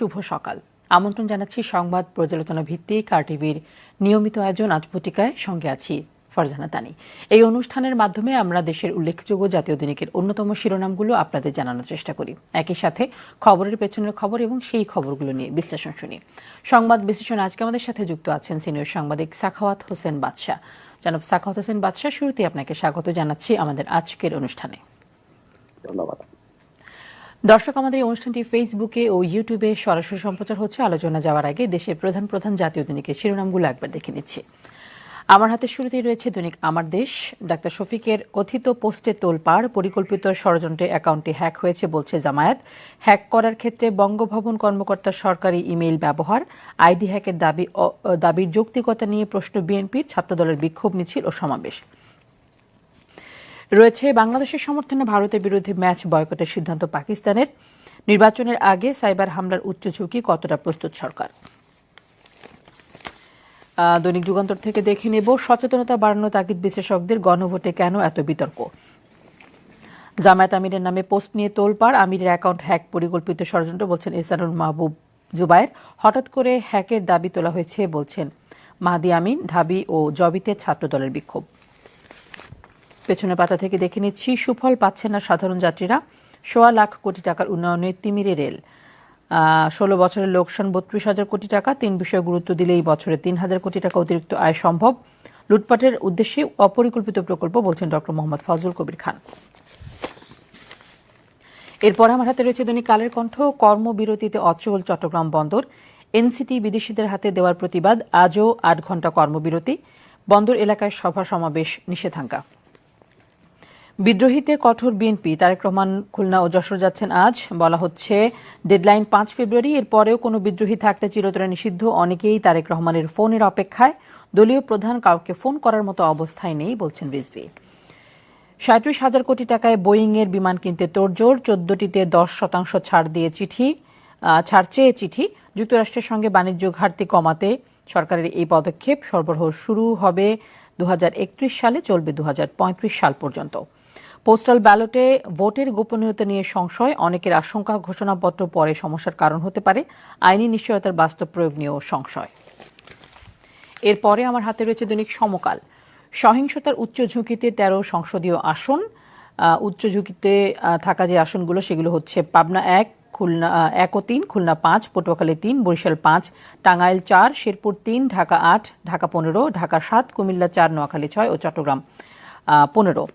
শুভ সকাল। আমন্ত্রণ জানাচ্ছি সংবাদ পর্যালোচনা ভিত্তিক RTVর নিয়মিত আয়োজন আজ পত্রিকায়। সঙ্গে আছি ফারজানা তানি। এই অনুষ্ঠানের মাধ্যমে আমরা দেশের উল্লেখযোগ্য জাতীয় দৈনিকের অন্যতম শিরোনামগুলো আপনাদের জানানোর চেষ্টা করি। একই সাথে খবরের পেছনের খবর এবং সেই খবরগুলো নিয়ে বিশ্লেষণ শুনি। সংবাদ বিশ্লেষণ আজকে আমাদের সাথে যুক্ত আছেন সিনিয়র সাংবাদিক সাখাওয়াত হোসেন বাদশা। জনাব সাখাওয়াত হোসেন বাদশা, শুরুতেই আপনাকে স্বাগত জানাচ্ছি আমাদের আজকের অনুষ্ঠানে। ধন্যবাদ। দর্শক, আমাদের এই অনুষ্ঠানটি ফেসবুকে ও ইউটিউবে সরাসরি সম্প্রচার হচ্ছে। আলোচনা যাওয়ার আগে দেশের প্রধান জাতীয় দৈনিকের শিরোনামগুলো একবার দেখে নিচ্ছি। আমার হাতে শুরুতেই রয়েছে দৈনিক আমার দেশ। ডাক্তার শফিকের কথিত পোস্টে তোলপাড়, পরিকল্পিত ষড়যন্ত্রে অ্যাকাউন্টটি হ্যাক হয়েছে বলছে জামায়াত। হ্যাক করার ক্ষেত্রে বঙ্গভবন কর্মকর্তার সরকারি ইমেইল ব্যবহার, আইডি হ্যাকের দাবির যৌক্তিকতা নিয়ে প্রশ্ন বিএনপির, ছাত্রদলের বিক্ষোভ মিছিল ও সমাবেশ। রয়েছে বাংলাদেশের সমর্থনে ভারতের বিরুদ্ধে ম্যাচ বয়কটের সিদ্ধান্ত পাকিস্তানের, নির্বাচনের আগে সাইবার হামলার উচ্চ ঝুঁকি, কতটা প্রস্তুত সরকার। দৈনিক যুগান্তর থেকে দেখে নেব সচেতনতা বাড়ানো তাগিদ বিশেষজ্ঞদের, গণভোটে কেন এত বিতর্ক। জামায়াত আমিরের নামে পোস্ট নিয়ে তোলপাড়, আমিরের অ্যাকাউন্ট হ্যাক পরিকল্পিত ষড়যন্ত্র বলছেন এহসানুল মাহবুব জুবায়ের। হঠাৎ করে হ্যাকের দাবি তোলা হয়েছে বলছেন মাহদি আমিন। ঢাবি ও জবিতে ছাত্রদলের বিক্ষোভ। পেছনের পাতা থেকে দেখে নিচ্ছি সুফল পাচ্ছেন না সাধারণ যাত্রীরা, ১.৫ লাখ কোটি টাকার উন্নয়নে তিমিরে রেল। ১৬ বছরের লোকসান ৩২,০০০ কোটি টাকা। ৩ বিষয়ে গুরুত্ব দিলে এই বছরে ৩,০০০ কোটি টাকা অতিরিক্ত আয় সম্ভব। লুটপাটের উদ্দেশ্যে অপরিকল্পিত প্রকল্প বলছেন ডক্টর মোহাম্মদ ফজলুল কবির খান। এরপর আমার হাতে রয়েছে দৈনিক কালের কণ্ঠ। কর্মবিরতিতে অচল চট্টগ্রাম বন্দর, এনসিটি বিদেশিদের হাতে দেওয়ার প্রতিবাদ, আজও ৮ ঘণ্টা কর্মবিরতি। বন্দর এলাকায় সভা সমাবেশ নিষেধাজ্ঞা। বিদ্রোহীতে কঠোর বিএনপি, তারেক রহমান খুলনা ও যশোর যাচ্ছেন আজ। বলা হচ্ছে ডেডলাইন ৫ ফেব্রুয়ারি। এরপরেও কোনো বিদ্রোহী থাকলে চিরতরে নিষিদ্ধ। অনেকেই তারেক রহমানের ফোনের অপেক্ষায়। দলীয় প্রধান কাউকে ফোন করার মতো অবস্থায় নেই বলছেন রিজভী। ৩৭,০০০ কোটি টাকায় বোয়িংয়ের বিমান কিনতে তোড়জোড়। ১৪টিতে ১০% ছাড় চেয়ে চিঠি। যুক্তরাষ্ট্রের সঙ্গে বাণিজ্য ঘাটতি কমাতে সরকারের এই পদক্ষেপ। সরবরাহ শুরু হবে ২০৩১ সালে, চলবে ২০৩৫ সাল পর্যন্ত। পোস্টাল ব্যালটে ভোটের গোপনীয়তা নিয়ে সংশয়, অনেকের আশঙ্কা ঘোষণাপত্র পরে সমস্যার কারণ হতে পারে। আইনি নিশ্চয়তার বাস্তব প্রয়োগ নিয়েও সংশয়। এরপরে আমার হাতে রয়েছে দৈনিক সমকাল। সহিংসতার উচ্চ ঝুঁকিতে ১৩ সংসদীয় আসন। উচ্চ ঝুঁকিতে থাকা যে আসনগুলো সেগুলো হচ্ছে পাবনা ১, খুলনা ১ ও ৩, খুলনা ৫, পটুয়াখালী ৩, বরিশাল 5, টাঙ্গাইল ৪, শেরপুর ৩, ঢাকা ৮, ঢাকা ১৫, ঢাকা ৭, কুমিল্লা ৪, নোয়াখালী ৬ ও চট্টগ্রাম ১৫।